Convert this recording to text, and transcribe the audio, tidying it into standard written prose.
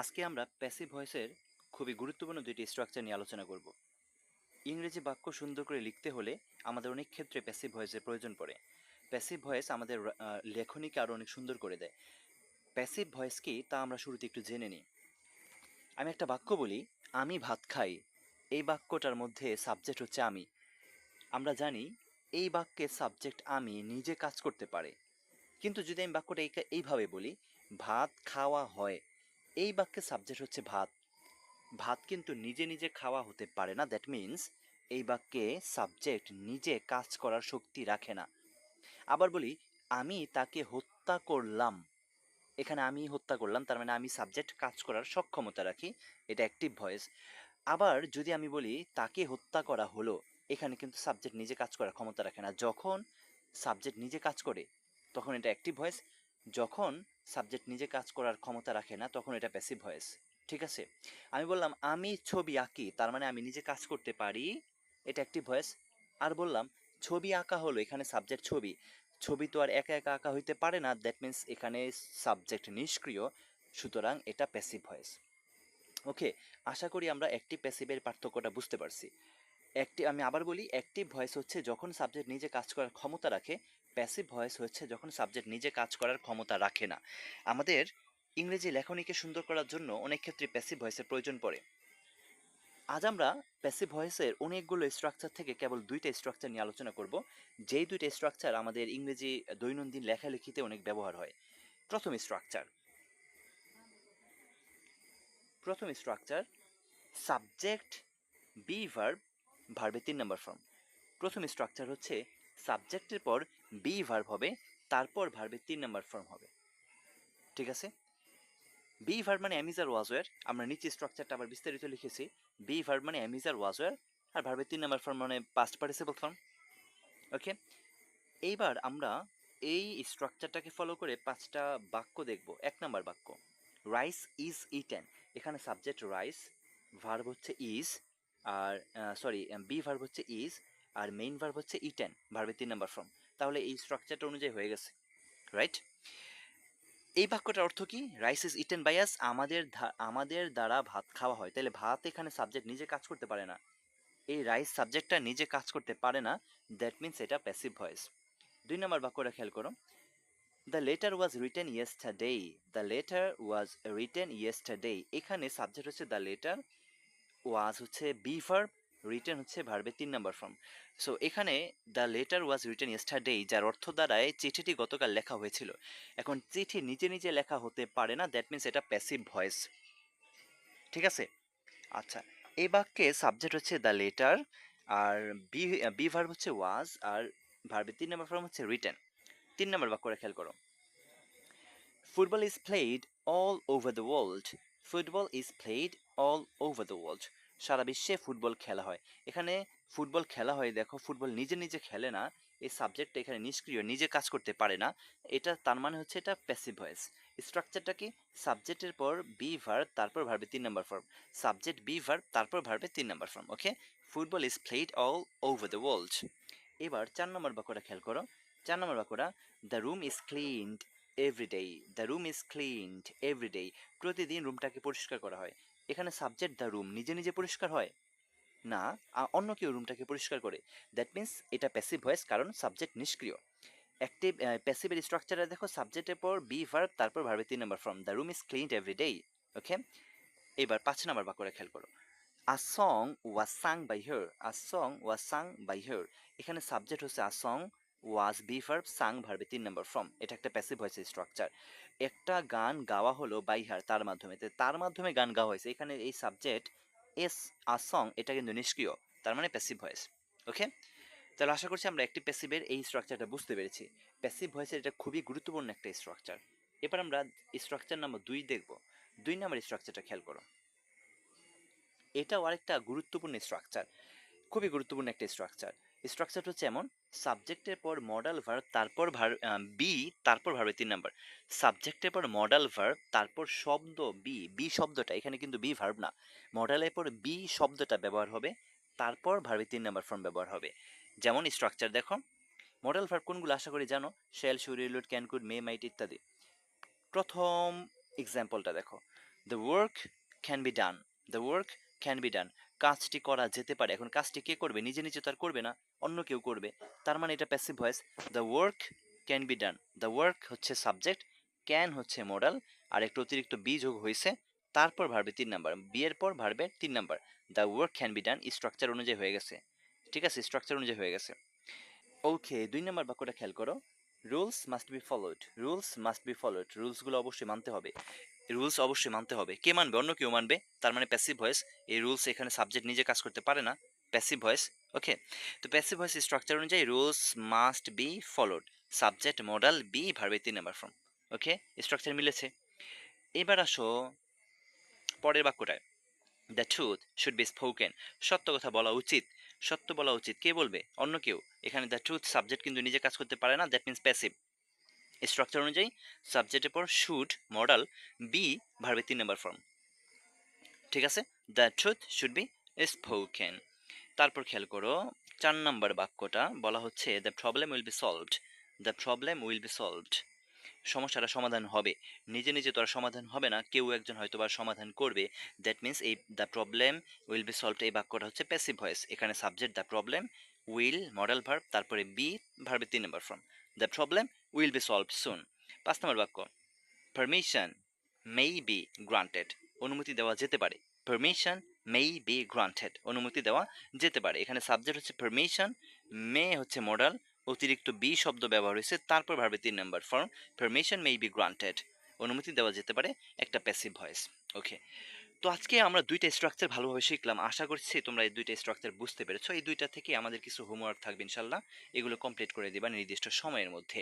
আজকে আমরা প্যাসিভ ভয়েসের খুবই গুরুত্বপূর্ণ দুইটি স্ট্রাকচার নিয়ে আলোচনা করব। ইংরেজি বাক্য সুন্দর করে লিখতে হলে আমাদের অনেক ক্ষেত্রে প্যাসিভ ভয়েসের প্রয়োজন পড়ে। প্যাসিভ ভয়েস আমাদের লেখনীকে আরও অনেক সুন্দর করে দেয়। প্যাসিভ ভয়েস কি তা আমরা শুরুতে একটু জেনে নিই। আমি একটা বাক্য বলি, আমি ভাত খাই। এই বাক্যটার মধ্যে সাবজেক্ট হচ্ছে আমি। আমরা জানি এই বাক্যের সাবজেক্ট আমি নিজে কাজ করতে পারে। কিন্তু যদি আমি বাক্যটা এইভাবে বলি, ভাত খাওয়া হয়, এই বাক্যের সাবজেক্ট হচ্ছে ভাত। ভাত কিন্তু নিজে নিজে খাওয়া হতে পারে না। দ্যাট মিন্স এই বাক্যে সাবজেক্ট নিজে কাজ করার শক্তি রাখে না। আবার বলি, আমি তাকে হত্যা করলাম। এখানে আমি হত্যা করলাম, তার মানে আমি সাবজেক্ট কাজ করার সক্ষমতা রাখি। এটা অ্যাক্টিভ ভয়েস। আবার যদি আমি বলি তাকে হত্যা করা হলো, এখানে কিন্তু সাবজেক্ট নিজে কাজ করার ক্ষমতা রাখে না। যখন সাবজেক্ট নিজে কাজ করে তখন এটা অ্যাক্টিভ ভয়েস। যখন সাবজেক্ট নিজে কাজ করার ক্ষমতা রাখে না তখন এটা প্যাসিভ ভয়েস। ঠিক আছে? আমি বললাম আমি ছবি আঁকি, তার মানে আমি নিজে কাজ করতে পারি, এটা অ্যাক্টিভ ভয়েস। আর বললাম ছবি আঁকা হলো, এখানে সাবজেক্ট ছবি। ছবি তো আর একা একা আঁকা হইতে পারে না, দ্যাট মিন্স এখানে সাবজেক্ট নিষ্ক্রিয়, সুতরাং এটা প্যাসিভ ভয়েস। ওকে, আশা করি আমরা অ্যাক্টিভ প্যাসিভের পার্থক্যটা বুঝতে পারছি। আমি আবার বলি, অ্যাক্টিভ ভয়েস হচ্ছে যখন সাবজেক্ট নিজে কাজ করার ক্ষমতা রাখে। প্যাসিভ ভয়েস হচ্ছে যখন সাবজেক্ট নিজে কাজ করার ক্ষমতা রাখে না। আমাদের ইংরেজি লেখনীকে সুন্দর করার জন্য অনেক ক্ষেত্রে প্যাসিভ ভয়েসের প্রয়োজন পড়ে। আজ আমরা প্যাসিভ ভয়েসের অনেকগুলো স্ট্রাকচার থেকে কেবল দুইটা স্ট্রাকচার নিয়ে আলোচনা করব, যেই দুইটা স্ট্রাকচার আমাদের ইংরেজি দৈনন্দিন লেখালেখিতে অনেক ব্যবহার হয়। প্রথম স্ট্রাকচার প্রথম স্ট্রাকচার সাবজেক্ট বি ভার্ব, ভার্বের 3 নম্বর ফর্ম। প্রথম স্ট্রাকচার হচ্ছে সাবজেক্টের পর বি ভার্ব হবে, তারপর ভার্বের 3 নম্বর ফর্ম হবে। ঠিক আছে? বি ভার্ব মানে am is R was wire. আমরা নিচে স্ট্রাকচারটা আবার বিস্তারিত লিখেছি। বি ভার্ব মানে am is R was wire, আর ভার্বের 3 নম্বর ফর্ম মানে পাস্ট পার্টিসিপল ফর্ম। ওকে, এইবার আমরা এই স্ট্রাকচারটাকে ফলো করে 5টা বাক্য দেখব। 1 নম্বর বাক্য, রাইস ইজ ইটেন। এখানে সাবজেক্ট রাইস, ভার্ব হচ্ছে ইজ, আর সরি বি ভার্ব হচ্ছে ইজ, আর মেইন ভার্ব হচ্ছে ইটেন, ভার্বের 3 নম্বর ফর্ম। তাহলে এই স্ট্রাকচারটা অনুযায়ী হয়ে গেছে, রাইট? এই বাক্যটার অর্থ কি? Rice is eaten by us, আমাদের দ্বারা ভাত খাওয়া হয়। তাহলে ভাত এখানে সাবজেক্ট নিজে কাজ করতে পারে না, এই রাইস সাবজেক্টটা নিজে কাজ করতে পারে না, দ্যাট মিন্স এটা প্যাসিভ ভয়েস। 2 নম্বর বাক্যটা খেয়াল করো, the letter was written yesterday. The letter was written yesterday, এখানে সাবজেক্ট হচ্ছে দ্য লেটার, ওয়াজ হচ্ছে বি ভার্ব, রিটেন হচ্ছে ভার্বের 3 নম্বর ফর্ম। সো এখানে the letter was written yesterday, যার অর্থ দাঁড়ায় চিঠিটি গতকাল লেখা হয়েছিল। এখন চিঠি নিজে নিজে লেখা হতে পারে না, দ্যাট মিন্স এটা প্যাসিভ ভয়েস। ঠিক আছে? আচ্ছা, এই বাক্যে সাবজেক্ট হচ্ছে দ্য লেটার, আর বি বি ভার্ব হচ্ছে ওয়াজ, আর ভার্বের 3 নম্বর ফর্ম হচ্ছে রিটেন। 3 নম্বর বাক্যটা খেয়াল করো, football is played all over the world. Football is played all over the world, সারা বিশ্বে ফুটবল খেলা হয়। এখানে ফুটবল খেলা হয়, দেখো ফুটবল নিজে নিজে খেলে না, এই সাবজেক্টটা এখানে নিষ্ক্রিয়, নিজে কাজ করতে পারে না। এটা তার মানে হচ্ছে এটা প্যাসিভ ভয়েস। স্ট্রাকচারটা কি? সাবজেক্টের পর বি ভার্ব, তারপর ভার্বের 3 নম্বর ফর্ম। সাবজেক্ট বি ভার্ব, তারপর ভার্বের 3 নম্বর form. Okay, football is played all over the world. এবার 4 নম্বর বাক্যটা খেয়াল করো। 4 নম্বর বাক্যটা, the room is cleaned every day. The room is cleaned every day, প্রতিদিন রুমটাকে পরিষ্কার করা হয়। এখানে সাবজেক্ট দ্য রুম নিজে নিজে পরিষ্কার হয় না, অন্য কেউ রুমটাকে পরিষ্কার করে। দ্যাট মিন্স এটা প্যাসিভ ভয়েস, কারণ সাবজেক্ট নিষ্ক্রিয়। অ্যাক্টিভ প্যাসিভের স্ট্রাকচারে দেখো, সাবজেক্টের পর বি ভার্ব, তারপর ভার্বের 3 নম্বর form. The room is cleaned every day. Okay, এবার 5 নম্বর বাক্যটা খেয়াল করো, a song was sung by her. A song was sung by her, এখানে সাবজেক্ট হচ্ছে a song, was be verb, sung ভার্বে 3 নম্বর ফর্ম। এটা একটা প্যাসিভ ভয়েসের স্ট্রাকচার। একটা গান গাওয়া হলো বাই হার, তার মাধ্যমে, তার মাধ্যমে গান গাওয়া হয়েছে, এখানে এই সাবজেক্ট এস, আ সং, এটা কিন্তু নিষ্ক্রিয়, তার মানে প্যাসিভ ভয়েস। ওকে, তাহলে আশা করছি আমরা একটি প্যাসিভের এই স্ট্রাকচারটা বুঝতে পেরেছি। প্যাসিভ ভয়েসের এটা খুবই গুরুত্বপূর্ণ একটা স্ট্রাকচার। এবার আমরা স্ট্রাকচার নম্বর 2 দেখব। 2 নম্বর স্ট্রাকচারটা খেয়াল করো, এটাও আরেকটা গুরুত্বপূর্ণ স্ট্রাকচার, খুবই গুরুত্বপূর্ণ একটা স্ট্রাকচার। স্ট্রাকচারটা হচ্ছে এমন, সাবজেক্টের পর মডাল ভার্ব, তারপর বি, তারপর ভার্বের 3 নম্বর। সাবজেক্টের পর মডাল ভার্ব, তারপর শব্দ বি, বি শব্দটা এখানে কিন্তু বি ভার্ব না, মডালের পর বি শব্দটা ব্যবহার হবে, তারপর ভার্বের 3 নম্বর ফর্ম ব্যবহার হবে। যেমন স্ট্রাকচার দেখো, মডাল ভার্ব কোনগুলো আশা করি জানো, shall, should, will, can, could, may, might ইত্যাদি। প্রথম এক্সাম্পলটা দেখো, the work can be done, the work can be done, কাজটি করা যেতে পারে। এখন কাজটি কে করবে? নিজে নিজে তো আর করবে না, অন্য কেউ করবে। তার মানে এটা passive voice. The work can be done, the work হচ্ছে সাবজেক্ট, ক্যান হচ্ছে মডাল, আর একটু অতিরিক্ত বি যোগ হয়েছে, তারপর ভার্বে 3 নাম্বার, বি এর পর ভার্বে 3 number. The work can be done structure অনুযায়ী হয়ে গেছে। ঠিক আছে, স্ট্রাকচার অনুযায়ী হয়ে গেছে। ওকে, 2 নাম্বার বাক্যটা খেয়াল করো। Rules must be followed, rules must be followed, রুলসগুলো অবশ্যই মানতে হবে। রুলস অবশ্যই মানতে হবে। কে মানবে? অন্য কেউ মানবে। তার মানে প্যাসিভ ভয়েস। এই রুলস এখানে সাবজেক্ট নিজে কাজ করতে পারে না, প্যাসিভ ভয়েস। ওকে, তো প্যাসিভ ভয়েস স্ট্রাকচার অনুযায়ী rules must be followed, subject modal be ভার্বের 3 নাম্বার ফর্ম। ওকে, স্ট্রাকচার মিলেছে। এবার আসো পরের বাক্যটায়। The truth should be spoken, সত্য কথা বলা উচিত। সত্য বলা উচিত, কে বলবে? অন্য কেউ। এখানে দ্য ট্রুথ সাবজেক্ট কিন্তু নিজে কাজ করতে পারে না, দ্যাট মিনস প্যাসিভ। স্ট্রাকচার অনুযায়ী সাবজেক্টের পর শুড মডাল, বি ভার্বের 3 নাম্বার ফর্ম। ঠিক আছে, the truth should be spoken. তারপর খেয়াল করো 4 নাম্বার বাক্যটা বলা হচ্ছে the problem will be solved, the problem will be solved, সমস্যাটা সমাধান হবে। নিজে নিজে তো আর সমাধান হবে না, কেউ একজন হয়তো বা সমাধান করবে। দ্যাট মিনস এই the problem will be solved এই বাক্যটা হচ্ছে প্যাসিভ ভয়েস। এখানে subject the problem, will modal verb, তারপরে বি ভার্বের 3 নম্বর form. The problem will be solved soon. 5 নম্বর বাক্য, পারমিশন মে বি গ্রান্টেড, অনুমতি দেওয়া যেতে পারে। পারমিশন মে বি গ্রান্টেড, অনুমতি দেওয়া যেতে পারে। এখানে সাবজেক্ট হচ্ছে পারমিশন, মে হচ্ছে মডাল, অতিরিক্ত বি শব্দ ব্যবহার হয়েছে, তারপর ভার্বের 3 number form. Permission may be granted, অনুমতি দেওয়া যেতে পারে, একটা প্যাসিভ ভয়েস। ওকে, তো আজকে আমরা দুইটা স্ট্রাকচার ভালোভাবে শিখলাম। আশা করছি তোমরা এই দুইটা স্ট্রাকচার বুঝতে পেরেছো। এই দুইটা থেকে আমাদের কিছু হোমওয়ার্ক থাকবে ইনশাল্লাহ, এগুলো কমপ্লিট করে দিবা নির্দিষ্ট সময়ের মধ্যে।